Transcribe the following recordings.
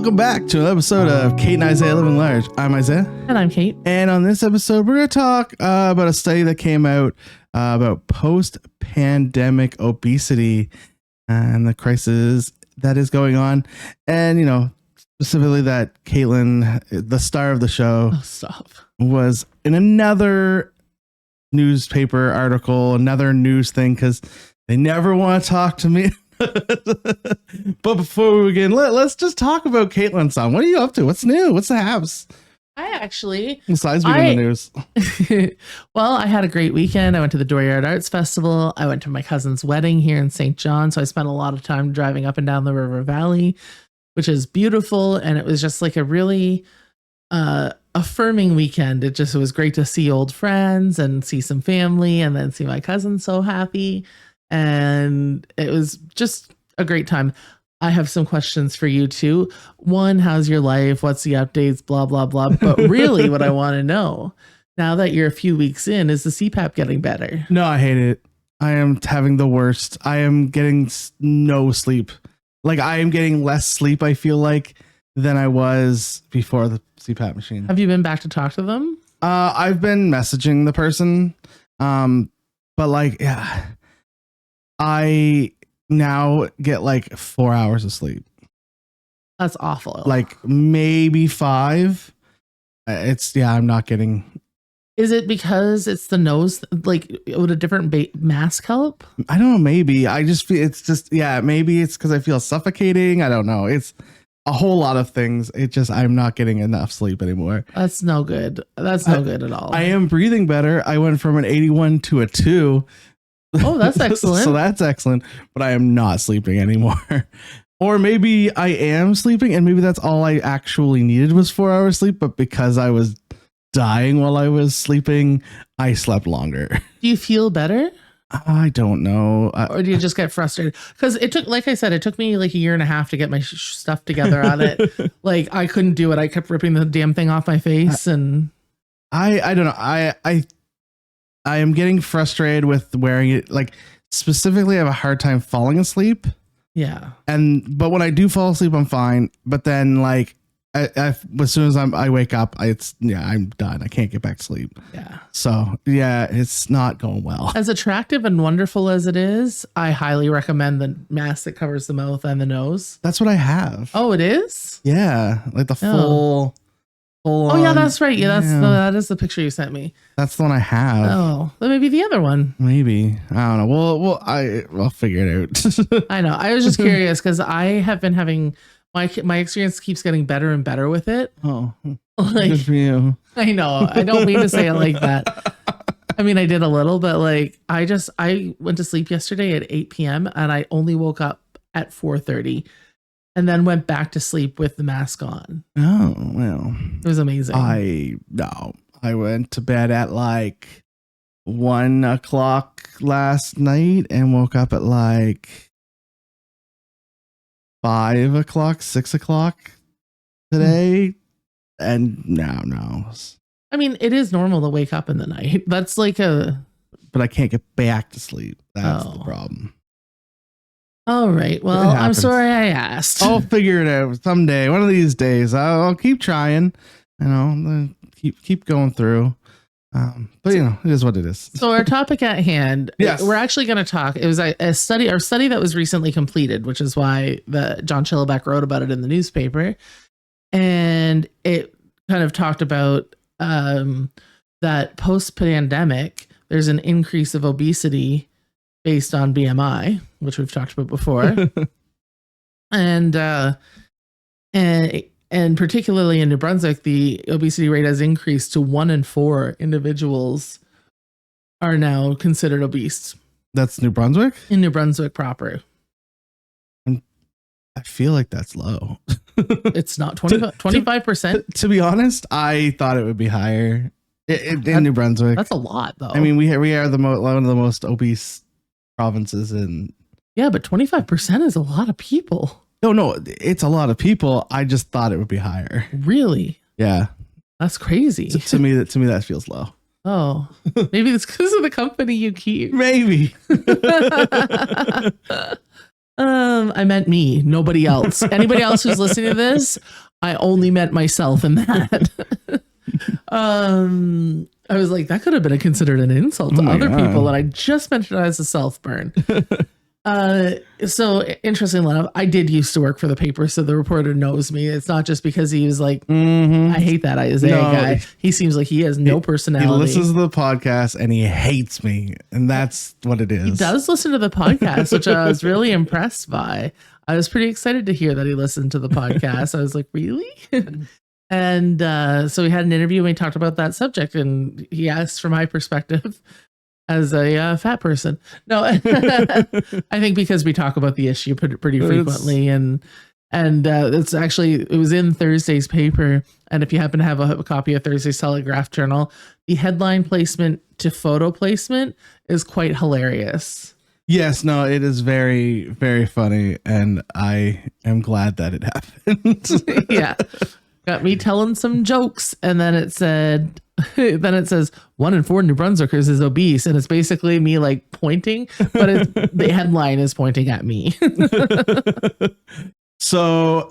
Welcome back to an episode of Kate and Isaiah Living Large. I'm Isaiah. And I'm Kate. And on this episode, we're going to talk about a study that came out about post-pandemic obesity and the crisis that is going on. And, you know, specifically that Caitlin, the star of the show, was in another newspaper article, another news thing, because they never want to talk to me. But before we begin, let's just talk about Caitlin's son. What are you up to? What's new? What's the haps? Besides being in the news. Well, I had a great weekend. I went to the Dooryard Arts Festival. I went to my cousin's wedding here in St. John. So I spent a lot of time driving up and down the River Valley, which is beautiful. And it was just like a really affirming weekend. It was great to see old friends and see some family and then see my cousin so happy. And it was just a great time. I have some questions for you too. One, how's your life? What's the updates? Blah, blah, blah. But really what I want to know, now that you're a few weeks in, is the CPAP getting better? No, I hate it. I am having the worst. I am getting no sleep. Like I am getting less sleep, I feel like, than I was before the CPAP machine. Have you been back to talk to them? I've been messaging the person. But like, yeah. I now get like 4 hours of sleep. That's awful. Like maybe 5. I'm not getting. Is it because it's the nose? Like, would a different mask help? I don't know. Maybe I just feel maybe it's because I feel suffocating. I don't know. It's a whole lot of things. I'm not getting enough sleep anymore. That's no good. That's no good at all. I am breathing better. I went from an 81 to a 2. Oh, that's excellent. So that's excellent, but I am not sleeping anymore. Or maybe I am sleeping and maybe that's all I actually needed was 4 hours sleep, but because I was dying while I was sleeping, I slept longer. Do you feel better? I don't know. Or do you just get frustrated? Because it took, like I said, it took me like a year and a half to get my stuff together on it. Like I couldn't do it. I kept ripping the damn thing off my face and I don't know. I am getting frustrated with wearing it. Like specifically, I have a hard time falling asleep. Yeah. But when I do fall asleep, I'm fine. But then like as soon as I wake up, I'm done. I can't get back to sleep. Yeah. So yeah, it's not going well. As attractive and wonderful as it is, I highly recommend the mask that covers the mouth and the nose. That's what I have. Oh, it is? Yeah. Like the full oh yeah, that's right. Yeah, that is the picture you sent me. That's the one I have. Oh, then maybe the other one. Maybe. I don't know. Well, I'll figure it out. I know. I was just curious because I have been having my experience keeps getting better and better with it. Oh, like, good for you. I know. I don't mean to say it like that. I mean, I did a little, but like I went to sleep yesterday at 8 p.m. and I only woke up at 4:30. And then went back to sleep with the mask on. Oh, well. It was amazing. I went to bed at like 1 o'clock last night and woke up at like 5 o'clock, 6 o'clock today. And now. I mean, it is normal to wake up in the night. That's like but I can't get back to sleep. That's the problem. All right. Well, I'm sorry I asked. I'll figure it out someday. One of these days. I'll keep trying. You know, keep going through. But you know, it is what it is. So our topic at hand. Yes. We're actually going to talk. It was a study that was recently completed, which is why John Chillibeck wrote about it in the newspaper, and it kind of talked about that post-pandemic, there's an increase of obesity based on BMI, which we've talked about before. and particularly in New Brunswick, the obesity rate has increased to 1 in 4 individuals are now considered obese. That's New Brunswick? In New Brunswick proper. I feel like that's low. It's not 25%. To be honest, I thought it would be higher in New Brunswick. That's a lot, though. I mean, we are one of the most obese provinces in. Yeah, but 25% is a lot of people. No, it's a lot of people. I just thought it would be higher. Really? Yeah. That's crazy. To me, that feels low. Oh, maybe it's because of the company you keep. Maybe. I meant me, nobody else. Anybody else who's listening to this, I only meant myself in that. I was like, that could have been considered an insult to other people, and I just meant it as a self burn. So interestingly enough, I did used to work for the paper, so the reporter knows me. It's not just because he was like, I hate that Isaiah guy. He seems like he has no personality. He listens to the podcast and he hates me, and that's what it is. He does listen to the podcast, which I was really impressed by. I was pretty excited to hear that he listened to the podcast. I was like, really? And so we had an interview and we talked about that subject, and he asked for my perspective as a fat person. No, I think because we talk about the issue pretty frequently, and it's actually, it was in Thursday's paper. And if you happen to have a copy of Thursday's Telegraph Journal, the headline placement to photo placement is quite hilarious. Yes, no, it is very, very funny, and I am glad that it happened. Yeah. Got me telling some jokes, and then it says 1 in 4 New Brunswickers is obese, and it's basically me like pointing, but the headline is pointing at me. So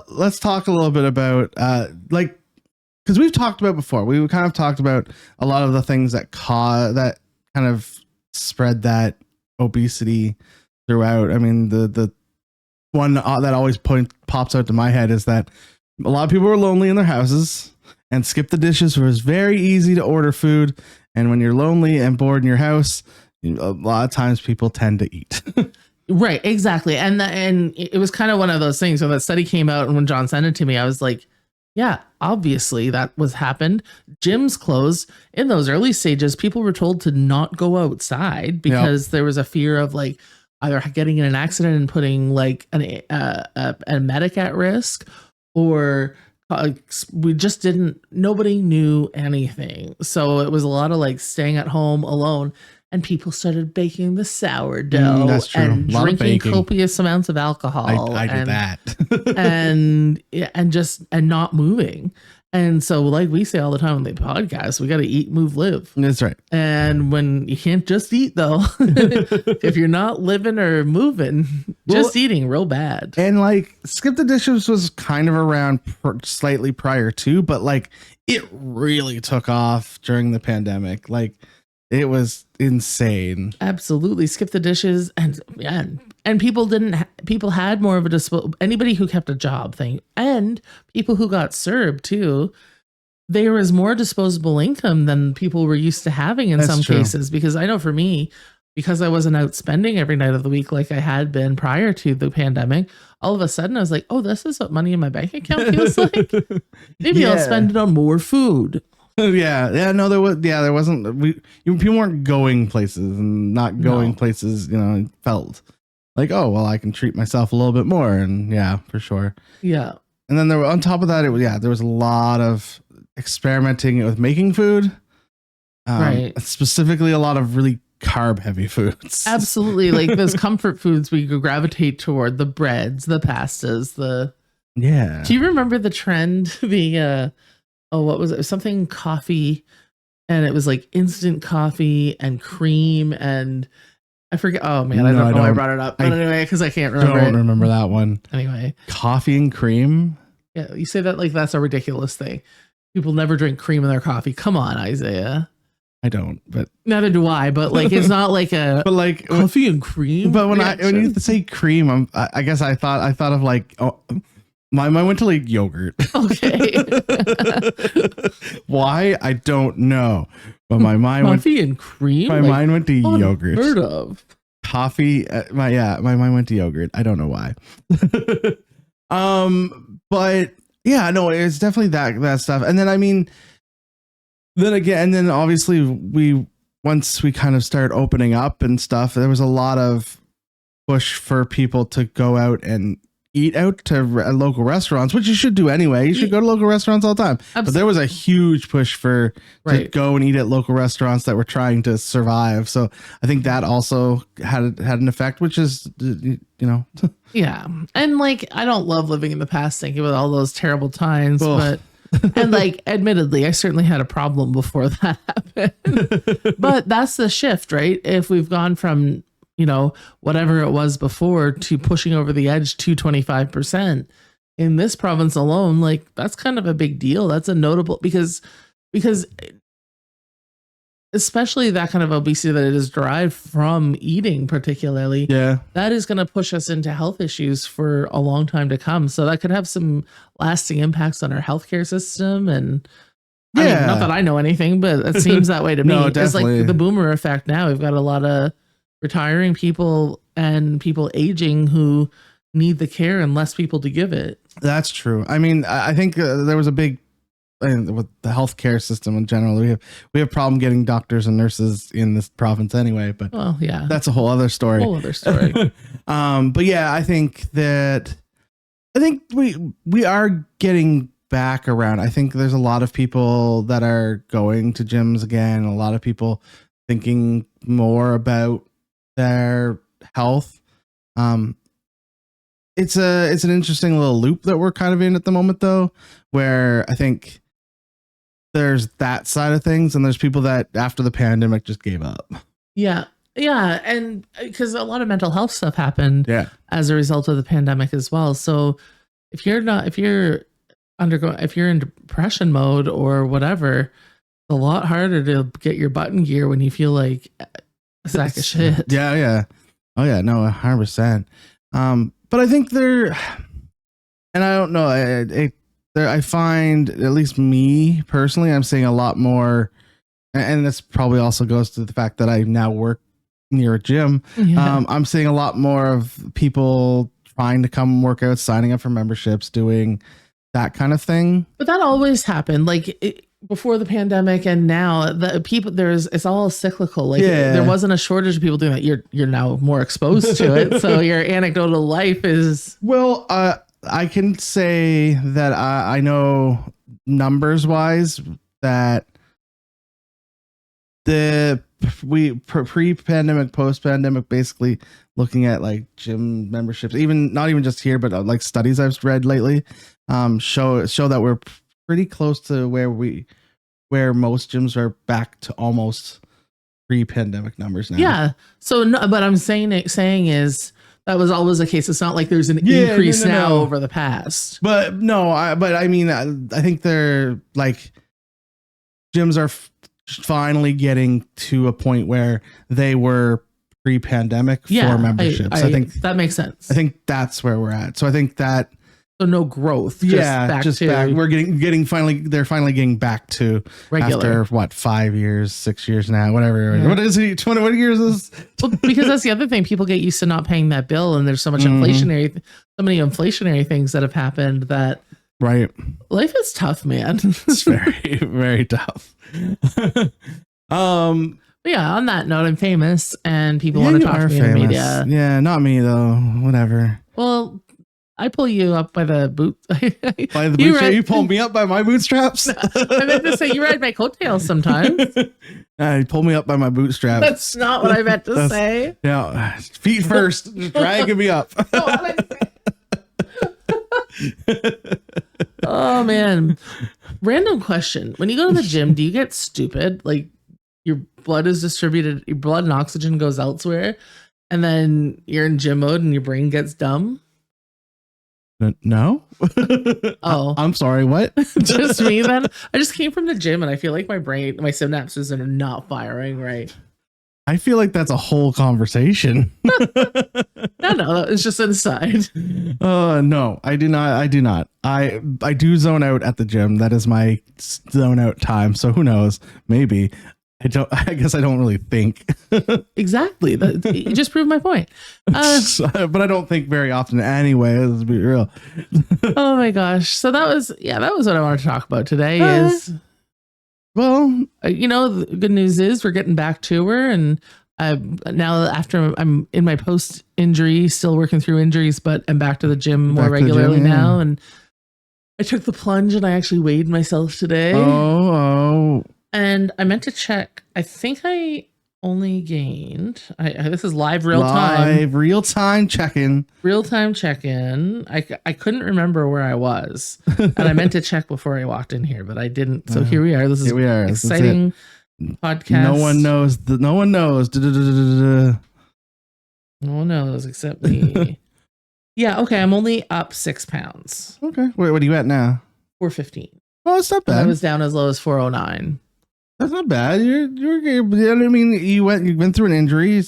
let's talk a little bit about because we've talked about before. We kind of talked about a lot of the things that kind of spread that obesity throughout. I mean, the one that always pops out to my head is that a lot of people were lonely in their houses, and skip the dishes was very easy to order food. And when you're lonely and bored in your house, a lot of times people tend to eat. Right, exactly. And it was kind of one of those things. So that study came out, and when John sent it to me, I was like, yeah, obviously that was happened. Gyms closed. In those early stages, people were told to not go outside because there was a fear of like either getting in an accident and putting like a medic at risk, or nobody knew anything. So it was a lot of like staying at home alone, and people started baking the sourdough and drinking copious amounts of alcohol. I did that. and not moving. And so, like we say all the time on the podcast, we got to eat, move, live. That's right. And when you can't just eat, though, if you're not living or moving, just eating real bad. And like skip the dishes was kind of around slightly prior to, but like it really took off during the pandemic. Like it was insane. Absolutely. Skip the dishes. And people people had more of a anybody who kept a job thing, and people who got served too. There was more disposable income than people were used to having in some cases, because I know for me, because I wasn't out spending every night of the week like I had been prior to the pandemic, all of a sudden I was like, oh, this is what money in my bank account feels like. Maybe I'll spend it on more food. No, there wasn't. People weren't going places, and not going places, felt like, oh, well, I can treat myself a little bit more. And yeah, for sure. Yeah. And then on top of that, there was a lot of experimenting with making food. Right. Specifically a lot of really carb heavy foods. Absolutely. Like those comfort foods we could gravitate toward, the breads, the pastas, Yeah. Do you remember the trend? What was it? Something coffee, and it was like instant coffee and cream, and I forget. Oh man, I don't know why I brought it up. But anyway, because I can't remember. I don't remember that one. Anyway, coffee and cream. Yeah, you say that like that's a ridiculous thing. People never drink cream in their coffee. Come on, Isaiah. I don't, but neither do I. But like, it's not like a but like coffee and cream. But when you say cream, I guess I thought of like. My mind went to like yogurt. Okay. Why? I don't know. But my mind coffee and cream. My mind went to yogurt. Unheard of. Coffee. My mind went to yogurt. I don't know why. But yeah, no, it's definitely that stuff. And then then obviously once we kind of start opening up and stuff, there was a lot of push for people to go out and eat out to local restaurants, which you should do anyway. You should go to local restaurants all the time. Absolutely. But there was a huge push to go and eat at local restaurants that were trying to survive. So I think that also had an effect, which is, Yeah. And like, I don't love living in the past thinking about all those terrible times, but and like, admittedly, I certainly had a problem before that happened. But that's the shift, right? If we've gone from whatever it was before to pushing over the edge to 25%. In this province alone, like that's kind of a big deal. That's a notable because especially that kind of obesity that it is derived from eating particularly, that is going to push us into health issues for a long time to come. So that could have some lasting impacts on our healthcare system. And I mean, not that I know anything, but it seems that way to me. It's like the boomer effect now. We've got a lot of retiring people and people aging who need the care and less people to give it. That's true. I mean, I think there was a big with the healthcare system in general. We have problem getting doctors and nurses in this province anyway. But that's a whole other story. But yeah, I think we are getting back around. I think there's a lot of people that are going to gyms again. A lot of people thinking more about their health. It's an interesting little loop that we're kind of in at the moment, though, where I think there's that side of things, and there's people that after the pandemic just gave up. Yeah, and because a lot of mental health stuff happened as a result of the pandemic as well. So if you're in depression mode or whatever, it's a lot harder to get your butt in gear when you feel like a sack of shit. Yeah. Oh yeah, no, 100%. But I think and I don't know, I find, at least me personally, I'm seeing a lot more, and this probably also goes to the fact that I now work near a gym. I'm seeing a lot more of people trying to come work out, signing up for memberships, doing that kind of thing. But that always happened, like before the pandemic, and now the people it's all cyclical. Like there wasn't a shortage of people doing that. You're now more exposed to it, so your anecdotal life is I can say that I know numbers wise that pre-pandemic, post-pandemic, basically looking at like gym memberships, not even just here, but like studies I've read lately, show that we're pretty close to where most gyms are back to almost pre-pandemic numbers now. Yeah. So, no, but I'm saying is that was always the case. It's not like there's an increase now over the past. But no, I mean, I think they're like gyms are finally getting to a point where they were pre-pandemic for memberships. I think that makes sense. I think that's where we're at. So I think that. So no growth. Just back. We're getting finally. They're finally getting back to regular. After 5 years, 6 years now, whatever. Yeah. What is it? 20? What years is? Well, because that's the other thing. People get used to not paying that bill, and there's so much so many inflationary things that have happened that. Right. Life is tough, man. It's very, very tough. But yeah, on that note, I'm famous, and people want to talk to me in the media. Yeah, not me though. Whatever. Well, I pull you up by the boot. By the bootstraps? You pull me up by my bootstraps? No, I meant to say you ride my coattails sometimes. You pull me up by my bootstraps. That's not what I meant to say. Yeah, feet first, just dragging me up. Oh man. Random question. When you go to the gym, do you get stupid? Like your blood is distributed, your blood and oxygen goes elsewhere, and then you're in gym mode and your brain gets dumb? No. Oh, I'm sorry. What? Just me then? I just came from the gym and I feel like my synapses are not firing right. I feel like that's a whole conversation. No, it's just inside. No, I do not. I do zone out at the gym. That is my zone out time. So who knows? Maybe. I guess I don't really think. Exactly. You just proved my point. But I don't think very often anyway, let's be real. Oh my gosh. So that was what I wanted to talk about today the good news is we're getting back to her, and now after I'm in my post injury, still working through injuries, but I'm back to the gym more regularly now. And I took the plunge and I actually weighed myself today. Oh. And I meant to check. I think I only gained. This is live real time. Real time check-in. Real time check-in. I couldn't remember where I was, and I meant to check before I walked in here, but I didn't. So here we are. This is exciting podcast. No one knows. No one knows. No one knows except me. Yeah, okay. I'm only up 6 pounds. Okay. Wait, what are you at now? 415. Oh, it's not And bad. I was down as low as 409. That's not bad. You're I mean, you've been through an injury.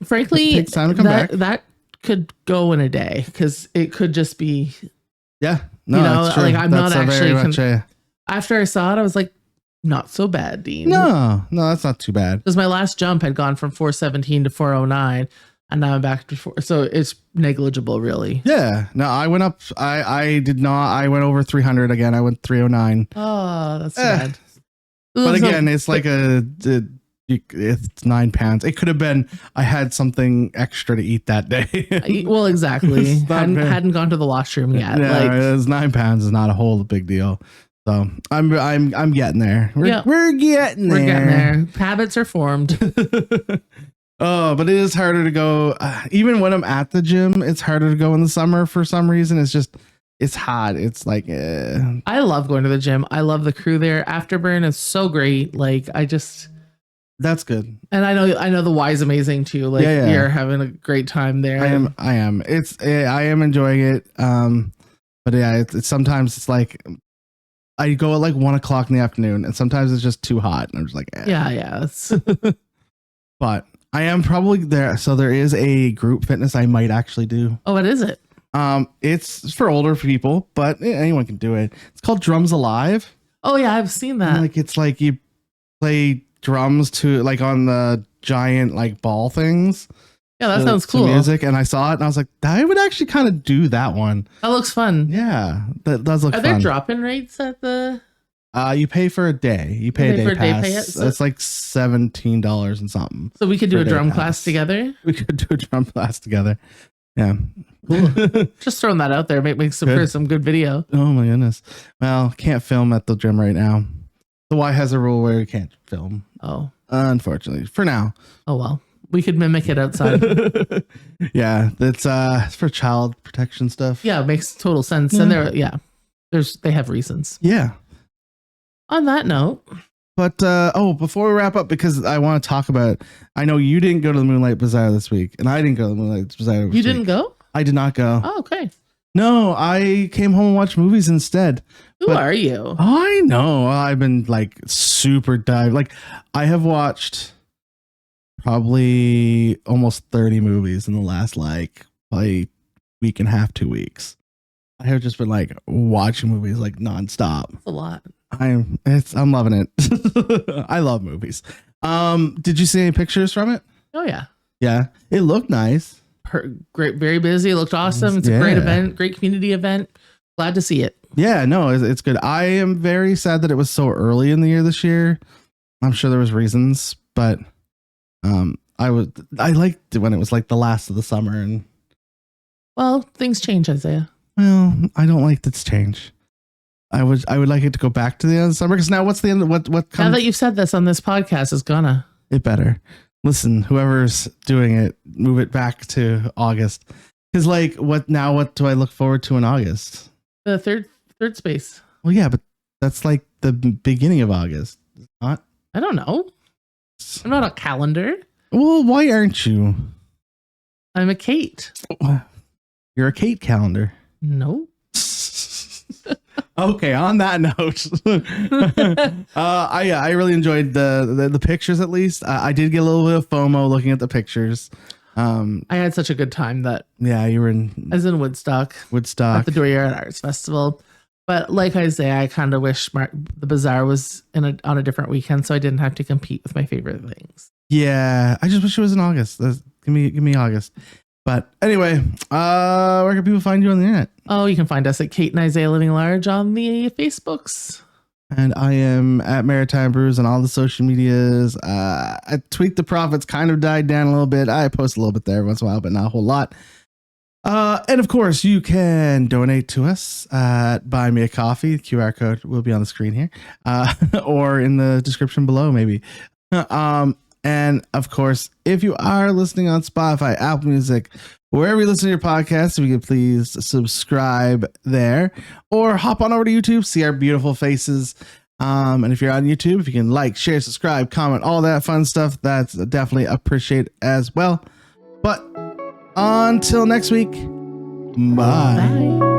Frankly, it takes time to come back. That could go in a day because it could just be. Yeah. No, you know, that's true. like I'm That's not very actually. much After I saw it, I was like, not so bad, Dean. No, that's not too bad. Because my last jump had gone from 417 to 409, and now I'm back to 4. So it's negligible, really. Yeah. No, I went up. I did not. I went over 300 again. I went 309. Oh, that's bad. But again, it's like it's 9 pounds. It could have been I had something extra to eat that day. Well, exactly. hadn't gone to the washroom yet. Yeah, like, it was 9 pounds is not a whole big deal. So I'm getting there. We're getting there. Habits are formed. Oh, but it is harder to go. Even when I'm at the gym, it's harder to go in the summer for some reason. It's hot. It's like I love going to the gym. I love the crew there. Afterburn is so great. Like that's good. And I know the Y's amazing too. Like you're having a great time there. I am. I am enjoying it. But yeah, it's sometimes it's like I go at like 1 o'clock in the afternoon, and sometimes it's just too hot, and I'm just like, yeah. But I am probably there. So there is a group fitness I might actually do. Oh, what is it? It's for older people, but anyone can do it. It's called Drums Alive. Oh yeah, I've seen that. Like it's like you play drums to like on the giant like ball things. Yeah, that sounds cool. Music, and I saw it, and I was like, I would actually kind of do that one. That looks fun. Yeah, that does look fun. Are there drop-in rates at the? You pay for a day. You pay a day for pass. A day so it's like $17 and something. So we could do a drum class together. We could do a drum class together. Yeah. Cool. Just throwing that out there. Make some good video. Oh my goodness. Well, can't film at the gym right now. The Y has a rule where you can't film. Oh. Unfortunately, for now. Oh well. We could mimic it outside. Yeah, it's for child protection stuff. Yeah, it makes total sense. Yeah. And they have reasons. Yeah. On that note. But before we wrap up, because I want to talk about, I know you didn't go to the Moonlight Bazaar this week, and I didn't go to the Moonlight Bazaar. You didn't go? I did not go. Oh, okay. No, I came home and watched movies instead. Who are you? I know. I've been like super dived. Like I have watched probably almost 30 movies in the last like probably week and a half, 2 weeks. I have just been like watching movies like nonstop. That's a lot. I'm loving it. I love movies. Did you see any pictures from it? Oh yeah. Yeah. It looked nice. Great, very busy. It looked awesome. It's a great event, great community event. Glad to see it. Yeah, no, it's good. I am very sad that it was so early in the year this year. I'm sure there was reasons, but I liked it when it was like the last of the summer. And well, things change, Isaiah. Well, I don't like this change. I would like it to go back to the end of the summer, because now what's the end of what comes? Now that you've said this on this podcast, is gonna. It better. Listen, whoever's doing it, move it back to August. Because like what do I look forward to in August? The third space. Well, yeah, but that's like the beginning of August. Not? I don't know. I'm not a calendar. Well, why aren't you? I'm a Kate. You're a Kate calendar. No. Okay, on that note, I really enjoyed the pictures. At least I did get a little bit of FOMO looking at the pictures. I had such a good time that you were in. I was in Woodstock at the Dooryard Arts Festival. But like I say, I kind of wish the bazaar was on a different weekend, so I didn't have to compete with my favorite things. Yeah, I just wish it was in August. Give me August. But anyway, where can people find you on the internet? Oh, you can find us at Kate and Isaiah Living Large on the Facebooks. And I am at Maritime Brews on all the social medias. I Tweak the Profits kind of died down a little bit. I post a little bit there once in a while, but not a whole lot. And of course, you can donate to us at Buy Me a Coffee. The QR code will be on the screen here, or in the description below, maybe. And of course, if you are listening on Spotify, Apple Music, wherever you listen to your podcast, if you could please subscribe there, or hop on over to YouTube, see our beautiful faces. And if you're on YouTube, if you can like, share, subscribe, comment, all that fun stuff, that's definitely appreciated as well. But Until next week, bye. Bye.